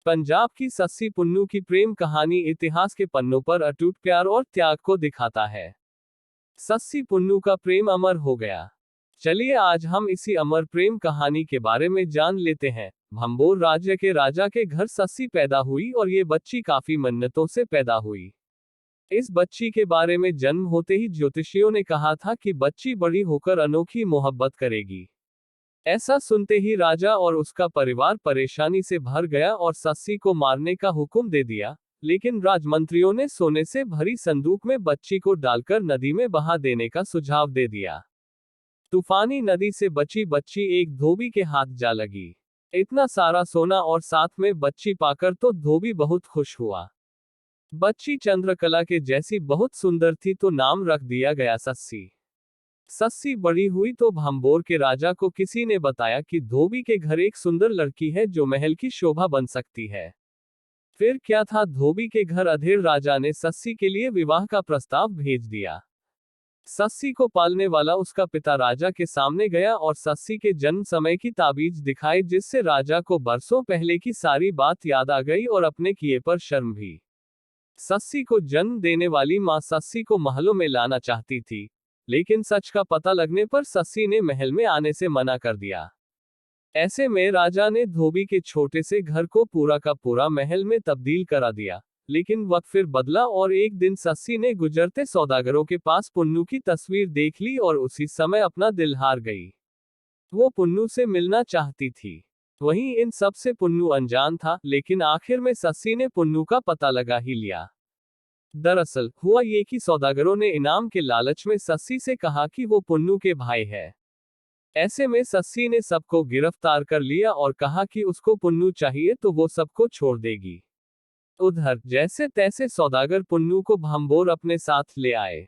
पंजाब की सस्सी पुन्नू की प्रेम कहानी इतिहास के पन्नों पर अटूट प्यार और त्याग को दिखाता है। सस्सी पुन्नू का प्रेम अमर हो गया। चलिए आज हम इसी अमर प्रेम कहानी के बारे में जान लेते हैं। भंबोर राज्य के राजा के घर सस्सी पैदा हुई और ये बच्ची काफी मन्नतों से पैदा हुई। इस बच्ची के बारे में जन्म होते ही ज्योतिषियों ने कहा था कि बच्ची बड़ी होकर अनोखी मोहब्बत करेगी। ऐसा सुनते ही राजा और उसका परिवार परेशानी से भर गया और सस्सी को मारने का हुक्म दे दिया, लेकिन राजमंत्रियों ने सोने से भरी संदूक में बच्ची को डालकर नदी में बहा देने का सुझाव दे दिया। तूफानी नदी से बची बच्ची एक धोबी के हाथ जा लगी। इतना सारा सोना और साथ में बच्ची पाकर तो धोबी बहुत खुश हुआ। बच्ची चंद्रकला के जैसी बहुत सुंदर थी तो नाम रख दिया गया सस्सी। सस्सी बड़ी हुई तो भंबोर के राजा को किसी ने बताया कि धोबी के घर एक सुंदर लड़की है जो महल की शोभा बन सकती है। फिर क्या था, धोबी के घर अधेड़ राजा ने सस्सी के लिए विवाह का प्रस्ताव भेज दिया। सस्सी को पालने वाला उसका पिता राजा के सामने गया और सस्सी के जन्म समय की ताबीज दिखाई, जिससे राजा को बरसों पहले की सारी बात याद आ गई और अपने किए पर शर्म भी। सस्सी को जन्म देने वाली मां सस्सी को महलों में लाना चाहती थी, लेकिन सच का पता लगने पर सस्सी ने महल में आने से मना कर दिया। ऐसे में राजा ने धोबी के छोटे से घर को पूरा का पूरा महल में तब्दील करा दिया। लेकिन वक्त फिर बदला और एक दिन सस्सी ने गुजरते सौदागरों के पास पुन्नू की तस्वीर देख ली और उसी समय अपना दिल हार गई। वो पुन्नू से मिलना चाहती थी। वहीं इन सब से पुन्नू अनजान था, लेकिन आखिर में सस्सी ने पुन्नू का पता लगा ही लिया। दरअसल हुआ ये कि सौदागरों ने इनाम के लालच में सस्सी से कहा कि वो पुन्नू के भाई है। ऐसे में सस्सी ने सबको गिरफ्तार कर लिया और कहा कि उसको पुन्नू चाहिए तो वो सबको छोड़ देगी। उधर जैसे तैसे सौदागर पुन्नू को भंबोर अपने साथ ले आए।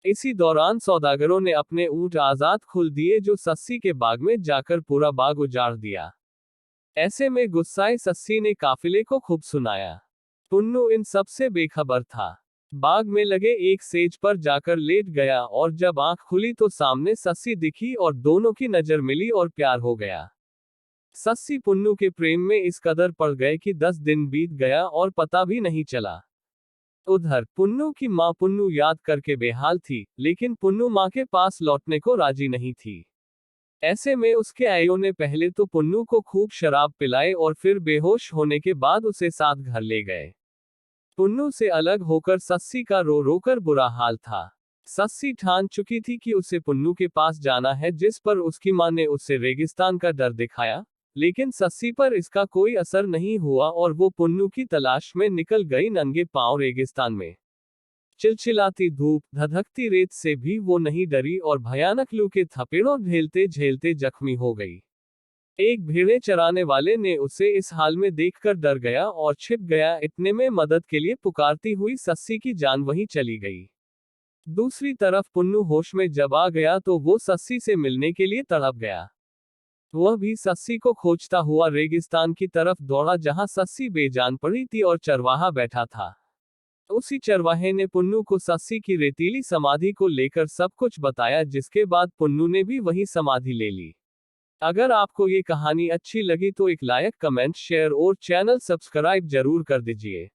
इसी दौरान सौदागरों ने अपने ऊंट आजाद खुल दिए, जो सस्सी के बाग में जाकर पूरा बाग उजाड़ दिया। ऐसे में गुस्साए सस्सी ने काफिले को खूब सुनाया। पुन्नू इन सब से बेखबर था। बाग में लगे एक सेज पर जाकर लेट गया और जब आंख खुली तो सामने सस्सी दिखी और दोनों की नजर मिली और प्यार हो गया। सस्सी पुन्नू के प्रेम में इस कदर पड़ गए कि 10 दिन बीत गया और पता भी नहीं चला। उधर पुन्नू की मां पुन्नू याद करके बेहाल थी, लेकिन पुन्नू मां के पास लौटने को राजी नहीं थी। ऐसे में उसके आयों ने पहले तो पुन्नू को खूब शराब पिलाई और फिर बेहोश होने के बाद उसे साथ घर ले गए। पुन्नू से अलग होकर सस्सी का रो रो कर बुरा हाल था। सस्सी ठान चुकी थी कि उसे पुन्नू के पास जाना है, जिस पर उसकी मां ने उसे रेगिस्तान का डर दिखाया, लेकिन सस्सी पर इसका कोई असर नहीं हुआ और वो पुन्नू की तलाश में निकल गई नंगे पांव रेगिस्तान में। चिलचिलाती धूप, धधकती रेत से भी वो नहीं डरी और भयानक लू के थपेड़ों झेलते झेलते जख्मी हो गई। एक भेड़े चराने वाले ने उसे इस हाल में देखकर डर गया और छिप गया। इतने में मदद के लिए पुकारती हुई सस्सी की जान वहीं चली गई। दूसरी तरफ पुन्नू होश में जब आ गया तो वो सस्सी से मिलने के लिए तड़प गया। वह भी सस्सी को खोजता हुआ रेगिस्तान की तरफ दौड़ा, जहां सस्सी बेजान पड़ी थी और चरवाहा बैठा था। उसी चरवाहे ने पुन्नू को सस्सी की रेतीली समाधि को लेकर सब कुछ बताया, जिसके बाद पुन्नू ने भी वही समाधि ले ली। अगर आपको ये कहानी अच्छी लगी तो एक लाइक, कमेंट, शेयर और चैनल सब्सक्राइब जरूर कर दीजिए।